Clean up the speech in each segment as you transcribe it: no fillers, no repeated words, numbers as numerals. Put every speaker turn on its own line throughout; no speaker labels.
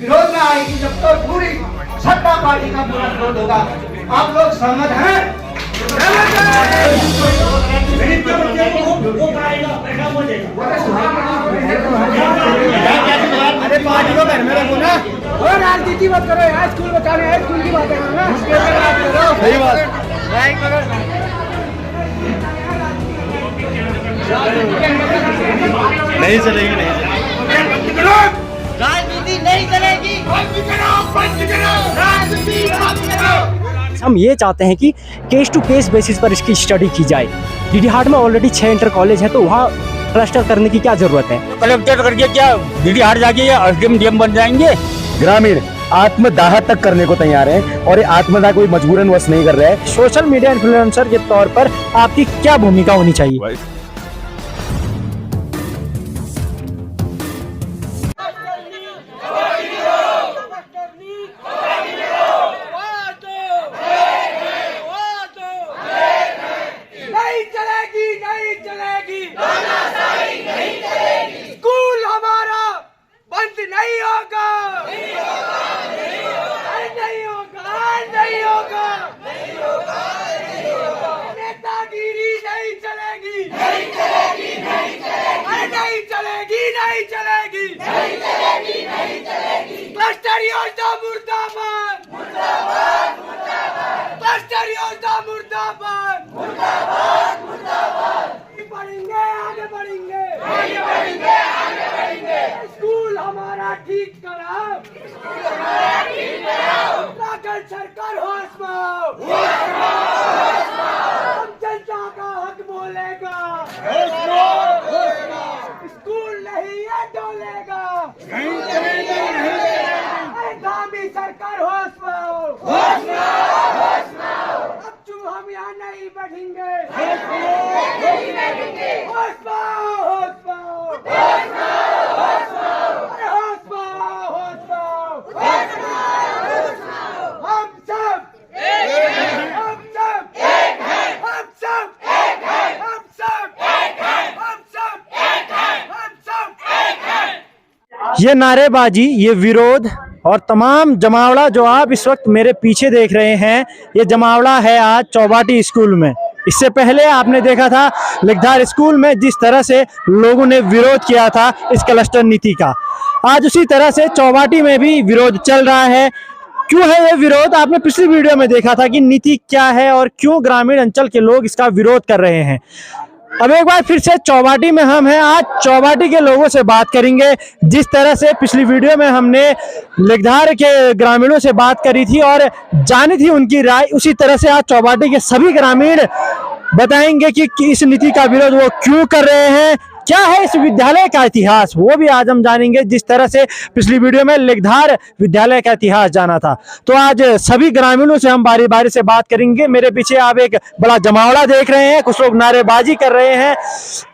विरोध में आएगी जब तो पूरी सत्ता पार्टी का पूरा विरोध होगा। आप लोग सहमत हैं?
अरे पार्टी को घर में रखो ना, और राजनीति मत करो यार, स्कूल बचाने हैं, स्कूल की बातें करो ना, सही बात नहीं चलेगी, नहीं
राजनीति नहीं चलेगी।
हम ये चाहते हैं कि केस टू केस बेसिस पर इसकी स्टडी की जाए। डीडी हाट में ऑलरेडी 6 इंटर कॉलेज है, तो वहाँ क्लस्टर करने की क्या जरूरत है?
कलेक्टर करके क्या डीडी हाट जाके डीएम बन जाएंगे?
ग्रामीण आत्मदाह तक करने को तैयार है और ये आत्मदाह कोई मजबूरन वश नहीं कर रहा है।
सोशल मीडिया इन्फ्लुएंसर के तौर पर आपकी क्या भूमिका होनी चाहिए?
स्कूल हमारा बंद नहीं होगा, नहीं होगा, नेतागिरी नहीं चलेगी, नहीं चलेगी, क्लस्टर योजना मुर्दाबाद, क्लस्टर योजना मुर्दाबाद, आगे बढ़ेंगे, स्कूल हमारा ठीक कराओ, उत्तराखंड सरकार होश में, हम जनता का हक बोलेगा, स्कूल नहीं है डोलेगा, गामी सरकार होश में, अब चुप हम यहाँ नहीं बैठेंगे,
ये नारेबाजी, ये विरोध और तमाम जमावड़ा जो आप इस वक्त मेरे पीछे देख रहे हैं, ये जमावड़ा है आज चौबाटी स्कूल में। इससे पहले आपने देखा था लिखधार स्कूल में जिस तरह से लोगों ने विरोध किया था इस क्लस्टर नीति का, आज उसी तरह से चौबाटी में भी विरोध चल रहा है। क्यों है ये विरोध? आपने पिछली वीडियो में देखा था कि नीति क्या है और क्यों ग्रामीण अंचल के लोग इसका विरोध कर रहे हैं। अब एक बार फिर से चौबाटी में हम हैं, आज चौबाटी के लोगों से बात करेंगे। जिस तरह से पिछली वीडियो में हमने लिखधार के ग्रामीणों से बात करी थी और जानी थी उनकी राय, उसी तरह से आज चौबाटी के सभी ग्रामीण बताएंगे कि इस नीति का विरोध वो क्यों कर रहे हैं, क्या है इस विद्यालय का इतिहास, वो भी आज हम जानेंगे। जिस तरह से पिछली वीडियो में लिखधार विद्यालय का इतिहास जाना था, तो आज सभी ग्रामीणों से हम बारी बारी से बात करेंगे। मेरे पीछे आप एक बड़ा जमावड़ा देख रहे हैं, कुछ लोग नारेबाजी कर रहे हैं,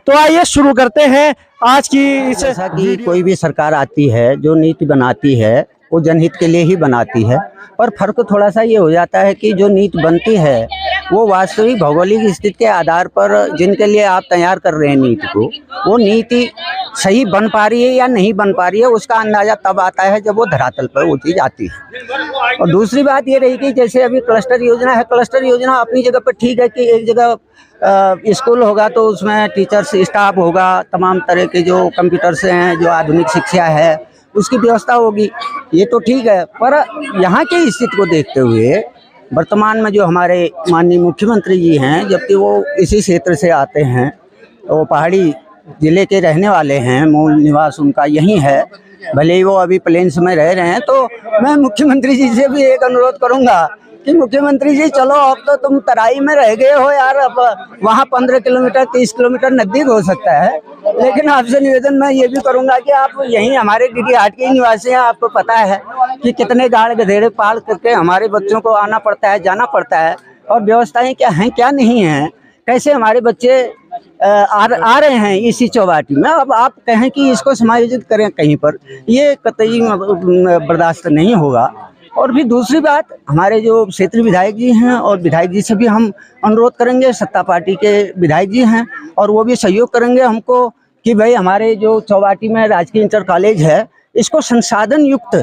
तो आइए शुरू करते हैं आज की।
जैसा कि कोई भी सरकार आती है, जो नीति बनाती है वो जनहित के लिए ही बनाती है, और फर्क थोड़ा सा ये हो जाता है कि जो नीति बनती है वो वास्तविक भौगोलिक स्थिति के आधार पर जिनके लिए आप तैयार कर रहे हैं नीति को, वो नीति सही बन पा रही है या नहीं बन पा रही है, उसका अंदाजा तब आता है जब वो धरातल पर वो चीज़ आती है। और दूसरी बात ये रही कि जैसे अभी क्लस्टर योजना है, क्लस्टर योजना अपनी जगह पर ठीक है कि एक जगह स्कूल होगा तो उसमें टीचर्स स्टाफ होगा, तमाम तरह के जो कंप्यूटर्स हैं, जो आधुनिक शिक्षा है उसकी व्यवस्था होगी, ये तो ठीक है। पर यहाँ की स्थिति को देखते हुए वर्तमान में जो हमारे माननीय मुख्यमंत्री जी हैं, जबकि वो इसी क्षेत्र से आते हैं, वो पहाड़ी ज़िले के रहने वाले हैं, मूल निवास उनका यहीं है, भले ही वो अभी प्लेन्स में रह रहे हैं, तो मैं मुख्यमंत्री जी से भी एक अनुरोध करूँगा कि मुख्यमंत्री जी चलो, अब तो तुम तराई में रह गए हो यार, अब वहाँ 15 किलोमीटर 30 किलोमीटर नज़दीक हो सकता है, लेकिन आपसे निवेदन मैं ये भी करूँगा कि आप यहीं हमारे डीडी हाट के निवासी हैं, आपको पता है कि कितने गाड़ गधेड़े पाल करके हमारे बच्चों को आना पड़ता है, जाना पड़ता है, और व्यवस्थाएं क्या हैं क्या नहीं हैं, कैसे हमारे बच्चे आ रहे हैं इसी चौबाटी में। अब आप कहें कि इसको समायोजित करें कहीं पर, ये कतई बर्दाश्त नहीं होगा। और भी दूसरी बात, हमारे जो क्षेत्रीय विधायक जी हैं और विधायक जी से भी हम अनुरोध करेंगे, सत्ता पार्टी के विधायक जी हैं और वो भी सहयोग करेंगे हमको कि भाई हमारे जो चौबाटी में राजकीय इंटर कॉलेज है, इसको संसाधन युक्त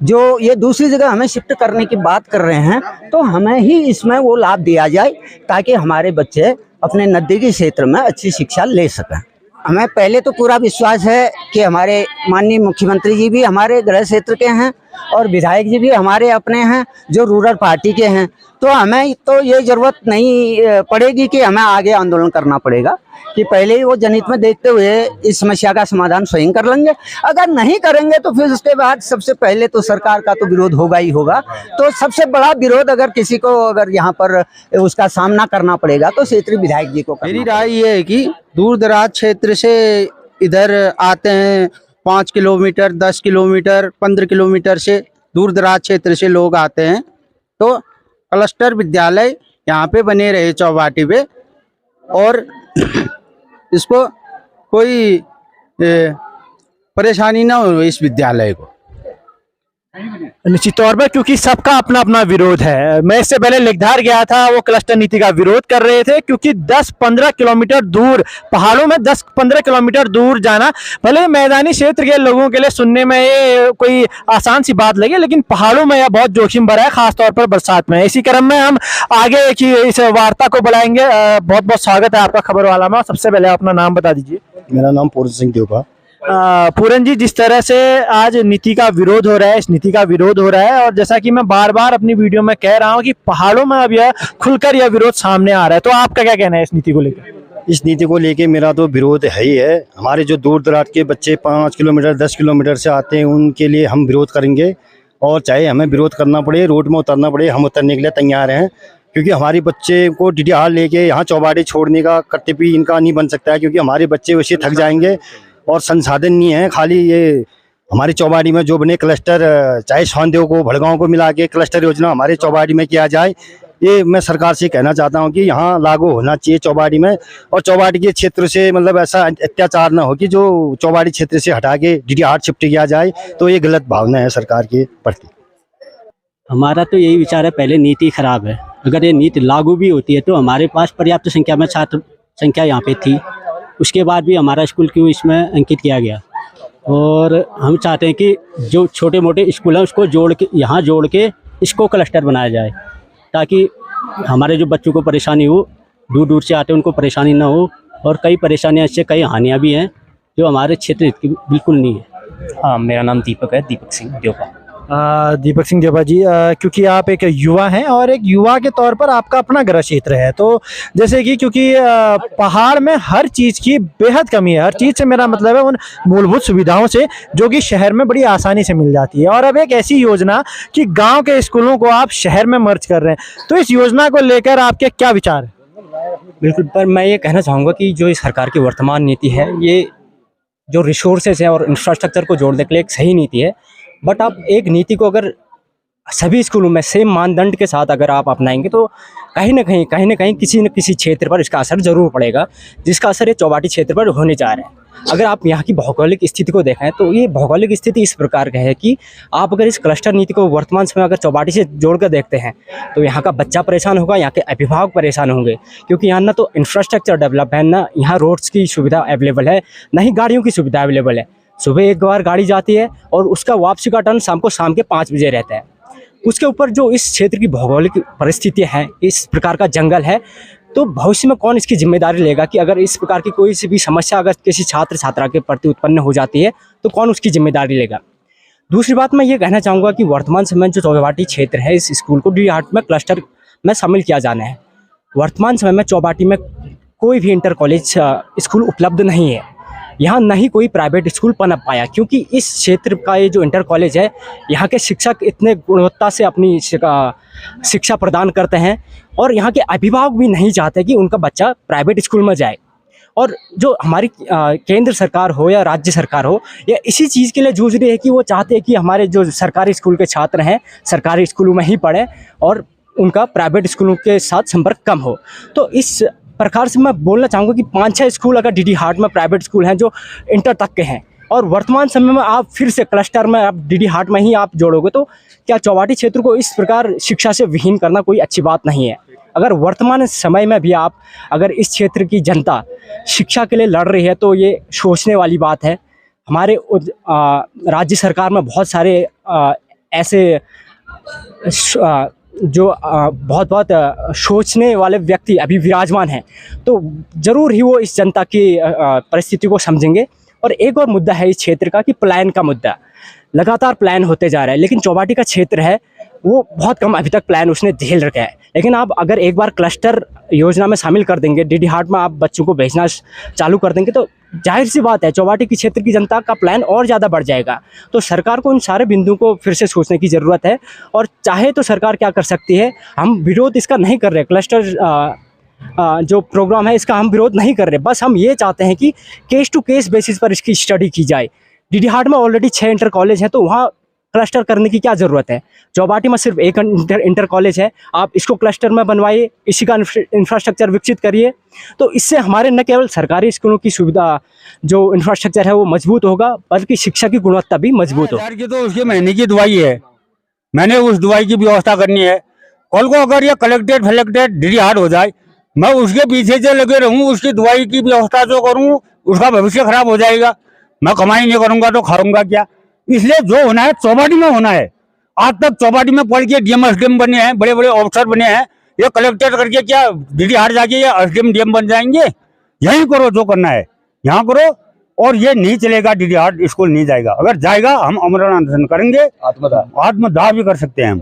जो ये दूसरी जगह हमें शिफ्ट करने की बात कर रहे हैं, तो हमें ही इसमें वो लाभ दिया जाए ताकि हमारे बच्चे अपने नज़दीकी क्षेत्र में अच्छी शिक्षा ले सकें। हमें पहले तो पूरा विश्वास है कि हमारे माननीय मुख्यमंत्री जी भी हमारे गृह क्षेत्र के हैं और विधायक जी भी हमारे अपने हैं जो रूरल पार्टी के हैं, तो हमें तो ये ज़रूरत नहीं पड़ेगी कि हमें आगे आंदोलन करना पड़ेगा कि पहले ही वो जनहित में देखते हुए इस समस्या का समाधान स्वयं कर लेंगे। अगर नहीं करेंगे तो फिर उसके बाद सबसे पहले तो सरकार का तो विरोध होगा ही होगा। तो सबसे बड़ा विरोध अगर किसी को अगर यहाँ पर उसका सामना करना पड़ेगा तो क्षेत्रीय विधायक जी को करना।
मेरी राय ये है कि दूर दराज क्षेत्र से इधर आते हैं, 5 किलोमीटर 10 किलोमीटर 15 किलोमीटर से दूर दराज क्षेत्र से लोग आते हैं, तो क्लस्टर विद्यालय यहाँ पे बने रहे चौबाटी पे, और इसको कोई परेशानी ना हो इस विद्यालय को।
निश्चित तौर पर, क्योंकि सबका अपना अपना विरोध है। मैं इससे पहले लेखधार गया था, वो क्लस्टर नीति का विरोध कर रहे थे क्योंकि 10-15 किलोमीटर दूर, पहाड़ों में 10-15 किलोमीटर दूर जाना, भले मैदानी क्षेत्र के लोगों के लिए सुनने में ये कोई आसान सी बात लगे, लेकिन पहाड़ों में यह बहुत जोखिम भरा है, खासतौर पर बरसात में। इसी क्रम में हम आगे की इस वार्ता को बढ़ाएंगे। बहुत बहुत स्वागत है आपका खबरवाला में। सबसे पहले अपना नाम बता दीजिए।
मेरा नाम पूरन सिंह देवपा।
पूरन जी, जिस तरह से आज नीति का विरोध हो रहा है, इस नीति का विरोध हो रहा है, और जैसा कि मैं बार बार अपनी वीडियो में कह रहा हूं कि पहाड़ों में अब यह खुलकर यह विरोध सामने आ रहा है, तो आपका क्या कहना है इस नीति को लेकर?
इस नीति को लेके मेरा तो विरोध है ही है। हमारे जो दूर दराज के बच्चे 5 किलोमीटर 10 किलोमीटर से आते हैं, उनके लिए हम विरोध करेंगे, और चाहे हमें विरोध करना पड़े, रोड में उतरना पड़े, हम उतरने के लिए तैयार हैं। क्योंकि हमारे बच्चे को DDR लेके यहाँ चौबाटी छोड़ने का कर्तव्य इनका नहीं बन सकता है, क्योंकि हमारे बच्चे वैसे थक जाएंगे और संसाधन नहीं है। खाली ये हमारी चौबाटी में जो बने क्लस्टर, चाहे सौंदेव को भड़गांव को मिला के क्लस्टर योजना हमारे चौबाटी में किया जाए, ये मैं सरकार से कहना चाहता हूँ कि यहाँ लागू होना चाहिए चौबाटी में। और चौबाटी के क्षेत्र से मतलब ऐसा अत्याचार ना हो कि जो चौबाटी क्षेत्र से हटा के DDR शिफ्ट किया जाए, तो ये गलत भावना है सरकार के प्रति।
हमारा तो यही विचार है, पहले नीति खराब है। अगर ये नीति लागू भी होती है तो हमारे पास पर्याप्त संख्या में छात्र संख्या यहाँ पे थी, उसके बाद भी हमारा स्कूल क्यों इसमें अंकित किया गया। और हम चाहते हैं कि जो छोटे मोटे स्कूल हैं उसको जोड़ के, यहाँ जोड़ के इसको क्लस्टर बनाया जाए, ताकि हमारे जो बच्चों को परेशानी हो, दूर दूर से आते हैं उनको परेशानी ना हो। और कई परेशानियाँ, इससे कई हानियाँ भी हैं जो हमारे क्षेत्र की बिल्कुल नहीं है।
हाँ, मेरा नाम दीपक है, दीपक सिंह देवपा।
दीपक सिंह देवपा जी, क्योंकि आप एक युवा हैं और एक युवा के तौर पर आपका अपना गृह क्षेत्र है, तो जैसे कि क्योंकि पहाड़ में हर चीज़ की बेहद कमी है, हर चीज़ से मेरा मतलब है उन मूलभूत सुविधाओं से जो कि शहर में बड़ी आसानी से मिल जाती है, और अब एक ऐसी योजना कि गांव के स्कूलों को आप शहर में मर्ज कर रहे हैं, तो इस योजना को लेकर आपके क्या विचार है?
बिल्कुल, पर मैं ये कहना चाहूँगा कि जो इस सरकार की वर्तमान नीति है, ये जो रिसोर्सेज है और इंफ्रास्ट्रक्चर को जोड़ने के लिए एक सही नीति है। बट आप एक नीति को अगर सभी स्कूलों में सेम मानदंड के साथ अगर आप अपनाएंगे तो कहीं ना कहीं किसी न किसी क्षेत्र पर इसका असर जरूर पड़ेगा, जिसका असर ये चौबाटी क्षेत्र पर होने जा रहा है। अगर आप यहाँ की भौगोलिक स्थिति को देखें तो ये भौगोलिक स्थिति इस प्रकार का है कि आप अगर इस क्लस्टर नीति को वर्तमान समय अगर चौबाटी से जोड़कर देखते हैं तो यहाँ का बच्चा परेशान होगा, यहाँ के अभिभावक परेशान होंगे, क्योंकि यहाँ ना तो इंफ्रास्ट्रक्चर डेवलप है, ना यहाँ रोड्स की सुविधा अवेलेबल है, ना ही गाड़ियों की सुविधा अवेलेबल है। सुबह एक बार गाड़ी जाती है और उसका वापसी का टर्न शाम के 5 बजे रहता है। उसके ऊपर जो इस क्षेत्र की भौगोलिक परिस्थितियाँ हैं, इस प्रकार का जंगल है, तो भविष्य में कौन इसकी जिम्मेदारी लेगा कि अगर इस प्रकार की कोई सी भी समस्या अगर किसी छात्र छात्रा के प्रति उत्पन्न हो जाती है तो कौन उसकी जिम्मेदारी लेगा। दूसरी बात मैं ये कहना चाहूँगा कि वर्तमान समय जो चौबाटी क्षेत्र है, इस स्कूल को DDR में क्लस्टर में शामिल किया जाना है। वर्तमान समय में चौबाटी में कोई भी इंटर कॉलेज स्कूल उपलब्ध नहीं है, यहाँ नहीं कोई प्राइवेट स्कूल पनप पाया, क्योंकि इस क्षेत्र का ये जो इंटर कॉलेज है, यहाँ के शिक्षक इतने गुणवत्ता से अपनी शिक्षा प्रदान करते हैं और यहाँ के अभिभावक भी नहीं चाहते कि उनका बच्चा प्राइवेट स्कूल में जाए। और जो हमारी केंद्र सरकार हो या राज्य सरकार हो, या इसी चीज़ के लिए जूझ रही है कि वो चाहते हैं कि हमारे जो सरकारी स्कूल के छात्र हैं सरकारी स्कूलों में ही पढ़ें और उनका प्राइवेट स्कूलों के साथ संपर्क कम हो। तो इस प्रकार से मैं बोलना चाहूँगा कि 5-6 स्कूल अगर DDR में प्राइवेट स्कूल हैं जो इंटर तक के हैं, और वर्तमान समय में आप फिर से क्लस्टर में आप DDR में ही आप जोड़ोगे, तो क्या चौबाटी क्षेत्र को इस प्रकार शिक्षा से विहीन करना कोई अच्छी बात नहीं है। अगर वर्तमान समय में भी आप अगर इस क्षेत्र की जनता शिक्षा के लिए लड़ रही है तो ये सोचने वाली बात है। हमारे राज्य सरकार में बहुत सारे ऐसे जो बहुत बहुत सोचने वाले व्यक्ति अभी विराजमान हैं, तो ज़रूर ही वो इस जनता की परिस्थिति को समझेंगे। और एक और मुद्दा है इस क्षेत्र का कि पलायन का मुद्दा, लगातार प्लान होते जा रहा है, लेकिन चौबाटी का क्षेत्र है वो बहुत कम अभी तक प्लान उसने झेल रखा है। लेकिन आप अगर एक बार क्लस्टर योजना में शामिल कर देंगे, डीडी हाट में आप बच्चों को भेजना चालू कर देंगे, तो जाहिर सी बात है चौबाटी की क्षेत्र की जनता का प्लान और ज़्यादा बढ़ जाएगा। तो सरकार को उन सारे बिंदुओं को फिर से सोचने की ज़रूरत है। और चाहे तो सरकार क्या कर सकती है, हम विरोध इसका नहीं कर रहे, क्लस्टर जो प्रोग्राम है इसका हम विरोध नहीं कर रहे, बस हम ये चाहते हैं कि केस टू केस बेसिस पर इसकी स्टडी की जाए। डीडी हाट में ऑलरेडी 6 इंटर कॉलेज हैं, तो वहाँ क्लस्टर करने की क्या ज़रूरत है। चौबाटी में सिर्फ एक इंटर कॉलेज है, आप इसको क्लस्टर में बनवाइए, इसी का इंफ्रास्ट्रक्चर विकसित करिए। तो इससे हमारे न केवल सरकारी स्कूलों की सुविधा जो इंफ्रास्ट्रक्चर है वो मजबूत होगा, बल्कि शिक्षा की गुणवत्ता भी मजबूत होगी।
की तो उसके महीने की दवाई है, मैंने उस दवाई की व्यवस्था करनी है। कल को अगर ये कलेक्टेड फलेक्टेड डीडी हाट हो जाए, मैं उसके पीछे से लगे रहूँ, उसकी दवाई की व्यवस्था जो करूँ, उसका भविष्य खराब हो जाएगा। मैं कमाई नहीं करूंगा तो खाऊंगा क्या। इसलिए जो होना है चौबाटी में होना है। आज तक चौबाटी में पढ़ के डीएम एसडीएम बने हैं, बड़े बड़े ऑफिसर बने हैं, ये कलेक्टर करके क्या डीडी हाट जाके ये एसडीएम डीएम बन जाएंगे। यही करो जो करना है, यहाँ करो। और ये नहीं चलेगा, डीडी हाट स्कूल नहीं जाएगा। अगर जाएगा हम अमरण अनशन करेंगे, आत्मदाह भी कर सकते हैं।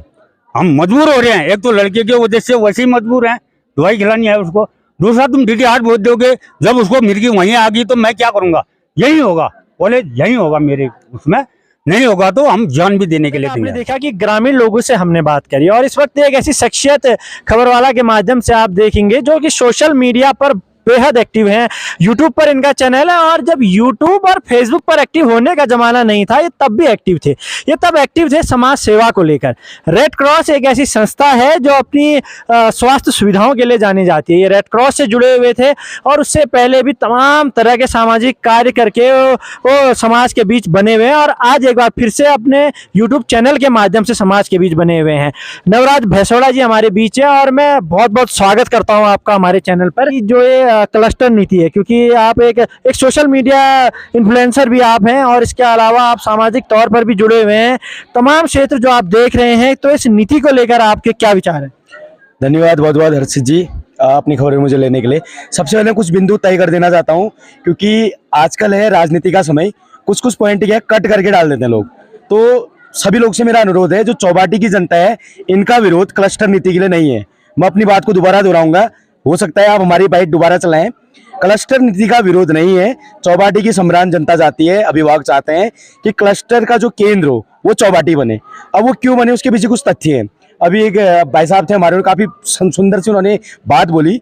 हम मजबूर हो रहे हैं, एक तो लड़के के वजह से वैसे ही मजबूर हैं, दवाई खिलानी है उसको। दूसरा तुम डीडी हाट बोल दोगे, जब उसको मिर्गी वहीं आ गई तो मैं क्या करूंगा। यही होगा, कॉलेज यही होगा मेरे, उसमें नहीं होगा तो हम जान भी देने के लिए
आपने देखा कि ग्रामीण लोगों से हमने बात करी, और इस वक्त एक ऐसी शख्सियत खबरवाला के माध्यम से आप देखेंगे जो कि सोशल मीडिया पर बेहद एक्टिव हैं। यूट्यूब पर इनका चैनल है, और जब यूट्यूब और फेसबुक पर एक्टिव होने का जमाना नहीं था, ये तब भी एक्टिव थे। ये तब एक्टिव थे समाज सेवा को लेकर। रेड क्रॉस एक ऐसी संस्था है जो अपनी स्वास्थ्य सुविधाओं के लिए जानी जाती है। ये रेड क्रॉस से जुड़े हुए थे, और उससे पहले भी तमाम तरह के सामाजिक कार्य करके वो समाज के बीच बने हुए हैं, और आज एक बार फिर से अपने यूट्यूब चैनल के माध्यम से समाज के बीच बने हुए हैं। नवराज भैंसोड़ा जी हमारे बीच है, और मैं बहुत बहुत स्वागत करता हूँ आपका हमारे चैनल पर। जो ये क्लस्टर नीति है, क्योंकि आप एक सोशल मीडिया इन्फ्लुएंसर भी आप हैं, और इसके अलावा आप सामाजिक तौर पर भी जुड़े हुए हैं। तमाम क्षेत्र जो आप देख रहे हैं, तो इस नीति को लेकर आपके क्या विचार हैं?
धन्यवाद बहुत बहुत हर्षित जी अपनी खबरें मुझे लेने के लिए। सबसे पहले कुछ बिंदु तय कर देना चाहता हूँ, क्योंकि आजकल है राजनीति का समय, कुछ कुछ पॉइंट क्या कट करके डाल देते हैं लोग। तो सभी लोग से मेरा अनुरोध है, जो चौबाटी की जनता है, इनका विरोध क्लस्टर नीति के लिए नहीं है। मैं अपनी बात को दोबारा दोहराऊंगा, हो सकता है आप हमारी बाइट दोबारा चलाएं। क्लस्टर नीति का विरोध नहीं है। चौबाटी की सम्रान जनता चाहती है, अभिभावक चाहते हैं कि क्लस्टर का जो केंद्र हो वो चौबाटी बने। अब वो क्यों बने, उसके पीछे कुछ तथ्य हैं। अभी एक भाई साहब थे हमारे, काफी सुंदर से उन्होंने बात बोली।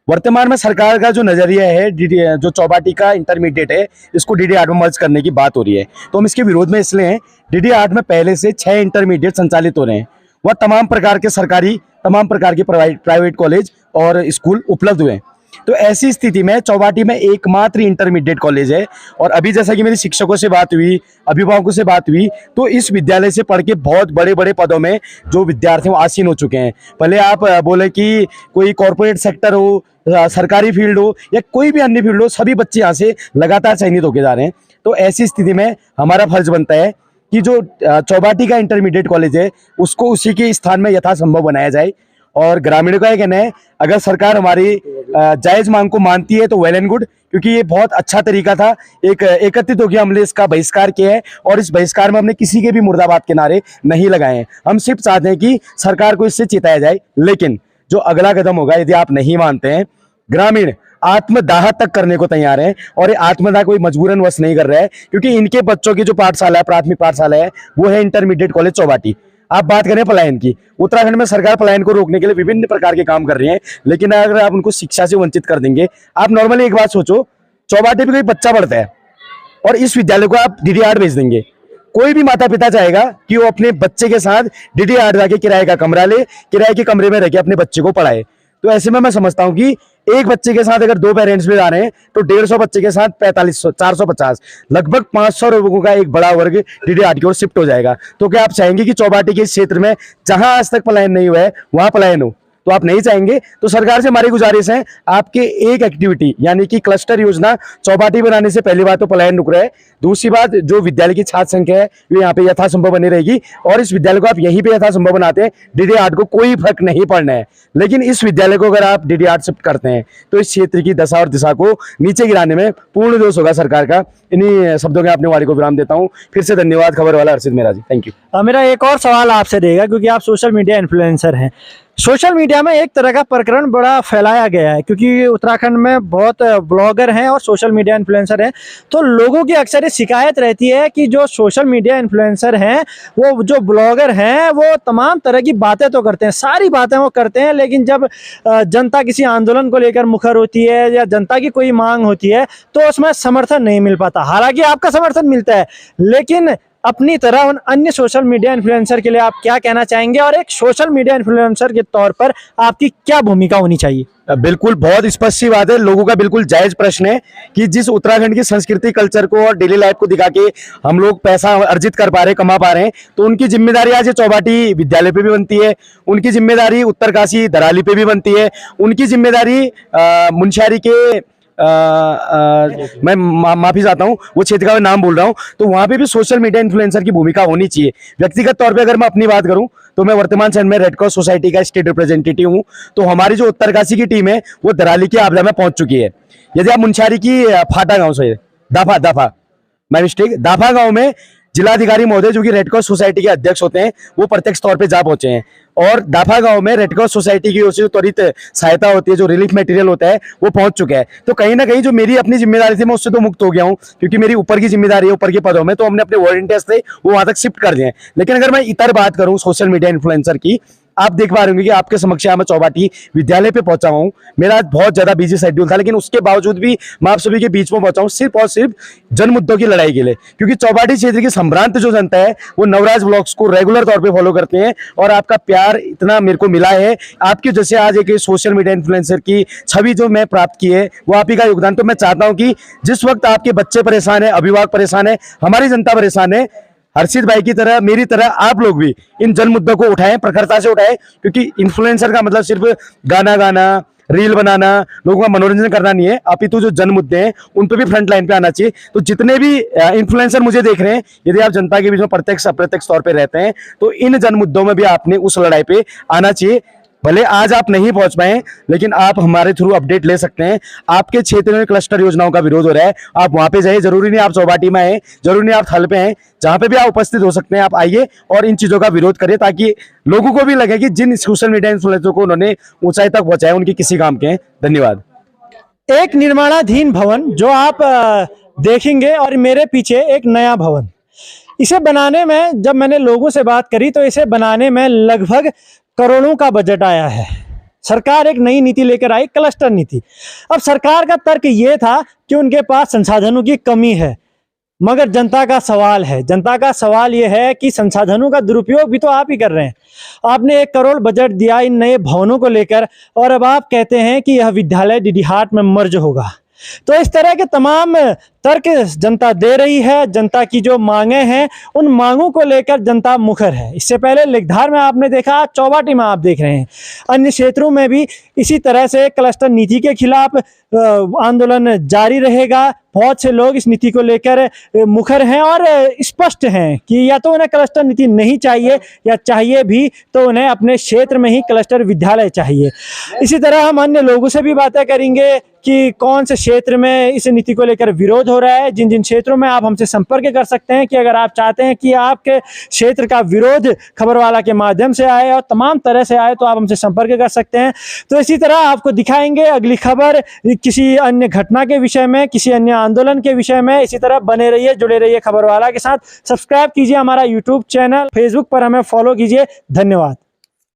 वर्तमान में सरकार का जो नजरिया है, जो चौबाटी का इंटरमीडिएट है, इसको डीडी हाट में मर्ज करने की बात हो रही है। तो हम इसके विरोध में इसलिए हैं, डीडी हाट में पहले से 6 इंटरमीडिएट संचालित हो रहे हैं। वह तमाम प्रकार के सरकारी, तमाम प्रकार के प्राइवेट कॉलेज और स्कूल उपलब्ध हुए हैं। तो ऐसी स्थिति में चौबाटी में एकमात्र इंटरमीडिएट कॉलेज है। और अभी जैसा कि मेरी शिक्षकों से बात हुई, अभिभावकों से बात हुई, तो इस विद्यालय से पढ़ के बहुत बड़े बड़े पदों में जो विद्यार्थी वो आसीन हो चुके हैं। भले आप बोले कि कोई कॉर्पोरेट सेक्टर हो, सरकारी फील्ड हो, या कोई भी अन्य फील्ड हो, सभी बच्चे यहाँ से लगातार चयनित होके जा रहे हैं। तो ऐसी स्थिति में हमारा फर्ज बनता है कि जो चौबाटी का इंटरमीडिएट कॉलेज है, उसको उसी के स्थान में यथासंभव बनाया जाए। और ग्रामीणों का ये कहना है, अगर सरकार हमारी जायज मांग को मानती है तो वेल एंड गुड, क्योंकि ये बहुत अच्छा तरीका था। एक एकत्रित होकर हमने इसका बहिष्कार किया है, और इस बहिष्कार में हमने किसी के भी मुर्दाबाद के नारे नहीं लगाए हैं। हम सिर्फ चाहते हैं कि सरकार को इससे चेताया जाए। लेकिन जो अगला कदम होगा, यदि आप नहीं मानते हैं, ग्रामीण आत्मदाह तक करने को तैयार है। और ये आत्मदाह कोई मजबूरन वश नहीं कर रहा है, क्योंकि इनके बच्चों की जो पाठशाला है, प्राथमिक पाठशाला है, वो है इंटरमीडिएट कॉलेज चौबाटी। आप बात करें पलायन की, उत्तराखंड में सरकार पलायन को रोकने के लिए विभिन्न प्रकार के काम कर रही है। लेकिन अगर आप उनको शिक्षा से वंचित कर देंगे, आप नॉर्मली एक बात सोचो, चौबाटी पे कोई बच्चा पढ़ता है और इस विद्यालय को आप डीडी हाट भेज देंगे, कोई भी माता पिता चाहेगा कि वो अपने बच्चे के साथ डीडी हाट जाके किराए का कमरा ले, किराए के कमरे में रह के अपने बच्चे को पढ़ाए। तो ऐसे में मैं समझता हूँ कि एक बच्चे के साथ अगर 2 पेरेंट्स भी जा रहे हैं, तो 150 बच्चे के साथ 4500, 450, लगभग 500 लोगों का एक बड़ा वर्ग डीडी हाट की ओर शिफ्ट हो जाएगा। तो क्या आप चाहेंगे कि चौबाटी के क्षेत्र में जहां आज तक पलायन नहीं हुआ है, वहां पलायन हो? तो आप नहीं चाहेंगे। तो सरकार से हमारी गुजारिश है, आपके एक एक्टिविटी यानी कि क्लस्टर योजना चौपाटी बनाने से पहली बात तो पलायन रुक रहा है, दूसरी बात जो विद्यालय की छात्र संख्या है वो यहाँ पे यथासंभव बनी रहेगी, और इस विद्यालय को आप यहीं पे यथासंभव बनाते हैं, DD 8 को कोई फर्क नहीं पड़ना है। लेकिन इस विद्यालय को अगर आप DD 8 शिफ्ट करते हैं तो इस क्षेत्र की दशा और दिशा को नीचे गिराने में पूर्ण दोष होगा सरकार का। इन्हीं शब्दों के अपने वाणी को विराम देता हूँ। फिर से धन्यवाद खबर वाला अर्षित मेहरा जी, थैंक यू।
मेरा एक और सवाल आपसे रहेगा, क्योंकि आप सोशल मीडिया इन्फ्लुएंसर हैं। सोशल मीडिया में एक तरह का प्रकरण बड़ा फैलाया गया है, क्योंकि उत्तराखंड में बहुत ब्लॉगर हैं और सोशल मीडिया इन्फ्लुएंसर हैं, तो लोगों की अक्सर ये शिकायत रहती है कि जो सोशल मीडिया इन्फ्लुएंसर हैं, वो जो ब्लॉगर हैं, वो तमाम तरह की बातें तो करते हैं, सारी बातें वो करते हैं, लेकिन जब जनता किसी आंदोलन को लेकर मुखर होती है या जनता की कोई मांग होती है तो उसमें समर्थन नहीं मिल पाता। हालांकि आपका समर्थन मिलता है, लेकिन अपनी तरह उन अन्य सोशल मीडिया इन्फ्लुएंसर के लिए आप क्या कहना चाहेंगे, और एक सोशल मीडिया इन्फ्लुएंसर के तौर पर आपकी क्या भूमिका होनी चाहिए?
बिल्कुल, बहुत स्पष्ट सी बात है, लोगों का बिल्कुल जायज प्रश्न है कि जिस उत्तराखंड की संस्कृति कल्चर को और डेली लाइफ को दिखा के हम लोग पैसा अर्जित कर पा रहे हैं, कमा पा रहे हैं, तो उनकी जिम्मेदारी आज चौपाटी विद्यालय पे भी बनती है, उनकी जिम्मेदारी उत्तरकाशी दराली पे भी बनती है, उनकी जिम्मेदारी मुनस्यारी के मैं माफी चाहता हूँ, वो क्षेत्र का मैं नाम बोल रहा हूँ, तो वहां पे भी सोशल मीडिया इन्फ्लुएंसर की भूमिका होनी चाहिए। व्यक्तिगत तौर पे अगर मैं अपनी बात करूं तो मैं वर्तमान समय में रेड क्रॉस सोसाइटी का स्टेट रिप्रेजेंटेटिव हूं, तो हमारी जो उत्तरकाशी की टीम है वो दराली की आपदा में पहुंच चुकी है। यदि आप मुनस्यारी की फाटा गांव से दाफा गांव में जिलाधिकारी महोदय जो कि रेड क्रॉस सोसाइटी के अध्यक्ष होते हैं, वो प्रत्यक्ष तौर पे जा पहुंचे हैं, और दाफा गांव में रेड क्रॉस सोसाइटी की ओर से जो त्वरित सहायता होती है, जो रिलीफ मटेरियल होता है, वो पहुंच चुका है। तो कहीं ना कहीं जो मेरी अपनी जिम्मेदारी थी मैं उससे तो मुक्त हो गया हूं, क्योंकि मेरी ऊपर की जिम्मेदारी है, ऊपर के पदों में, तो हमने अपने वॉलंटियर्स थे वो वहां तक शिफ्ट कर दिए। लेकिन अगर मैं इतर बात करूं सोशल मीडिया इन्फ्लुएंसर की, आप देख पा रहे होंगे कि आपके समक्ष मैं चौपाटी विद्यालय पे पहुंचा हूं। मेरा बहुत ज्यादा बिजी शेड्यूल था, लेकिन उसके बावजूद भी मैं आप सभी के बीच में पहुंचा हूं सिर्फ और सिर्फ जन मुद्दों की लड़ाई के लिए, क्योंकि चौपाटी क्षेत्र की संभ्रांत जो जनता है वो नवराज ब्लॉग्स को रेगुलर तौर पे फॉलो करते हैं, और आपका प्यार इतना मेरे को मिला है, आपके जैसे आज एक सोशल मीडिया इन्फ्लुएंसर की छवि जो मैं प्राप्त की है वो आप ही का योगदान। तो मैं चाहता हूं कि जिस वक्त आपके बच्चे परेशान है, अभिभावक परेशान है, हमारी जनता परेशान है, हर्षित भाई की तरह मेरी तरह आप लोग भी इन जन मुद्दों को उठाएं, प्रखरता से उठाएं, क्योंकि इन्फ्लुएंसर का मतलब सिर्फ गाना गाना, रील बनाना, लोगों का मनोरंजन करना नहीं है, अपितु जो जन मुद्दे हैं उन पे भी फ्रंट लाइन पे आना चाहिए। तो जितने भी इन्फ्लुएंसर मुझे देख रहे हैं, यदि आप जनता के बीच में प्रत्यक्ष अप्रत्यक्ष तौर पे रहते हैं, तो इन जन मुद्दों में भी आपने उस लड़ाई पे आना चाहिए। भले आज आप नहीं पहुंच पाए, लेकिन आप हमारे थ्रू अपडेट ले सकते हैं। आपके क्षेत्र में क्लस्टर योजनाओं का विरोध हो रहा है, आप वहां पे जाइए, जरूरी नहीं आप चौपाटी में आए, जरूरी नहीं आप थल पे हैं, जहां पे भी आप उपस्थित हो सकते हैं आप आइए और इन चीजों का विरोध करिए, ताकि लोगों को भी लगे कि जिन सोशल मीडिया इन्फ्लुएंसर को उन्होंने ऊंचाई तक पहुंचाया उनके किसी काम के हैं। धन्यवाद।
एक निर्माणाधीन भवन जो आप देखेंगे, और मेरे पीछे एक नया भवन, इसे बनाने में जब मैंने लोगों से बात करी तो इसे बनाने में लगभग करोड़ों का बजट आया है। सरकार एक नई नीति लेकर आई, क्लस्टर नीति। अब सरकार का तर्क ये था कि उनके पास संसाधनों की कमी है, मगर जनता का सवाल है, जनता का सवाल ये है कि संसाधनों का दुरुपयोग भी तो आप ही कर रहे हैं। आपने 1 करोड़ बजट दिया इन नए भवनों को लेकर, और अब आप कहते हैं कि यह विद्यालय DD 8 में मर्ज होगा। तो इस तरह के तमाम तर्क जनता दे रही है। जनता की जो मांगे हैं उन मांगों को लेकर जनता मुखर है। इससे पहले लिखधार में आपने देखा, चौपाटी में आप देख रहे हैं, अन्य क्षेत्रों में भी इसी तरह से क्लस्टर नीति के खिलाफ आंदोलन जारी रहेगा। बहुत से लोग इस नीति को लेकर मुखर हैं और स्पष्ट हैं कि या तो उन्हें क्लस्टर नीति नहीं चाहिए, या चाहिए भी तो उन्हें अपने क्षेत्र में ही क्लस्टर विद्यालय चाहिए। इसी तरह हम अन्य लोगों से भी बातें करेंगे कि कौन से क्षेत्र में इस नीति को लेकर विरोध हो रहा है। जिन जिन क्षेत्रों में आप हमसे संपर्क कर सकते हैं कि अगर आप चाहते हैं कि आपके क्षेत्र का विरोध खबरवाला के माध्यम से आए और तमाम तरह से आए, तो आप हमसे संपर्क कर सकते हैं। तो इसी तरह आपको दिखाएंगे अगली खबर किसी अन्य घटना के विषय में, किसी अन्य आंदोलन के विषय में। इसी तरह बने रहिए, जुड़े रहिए खबरवाला के साथ। सब्सक्राइब कीजिए हमारा यूट्यूब चैनल, फेसबुक पर हमें फॉलो कीजिए। धन्यवाद।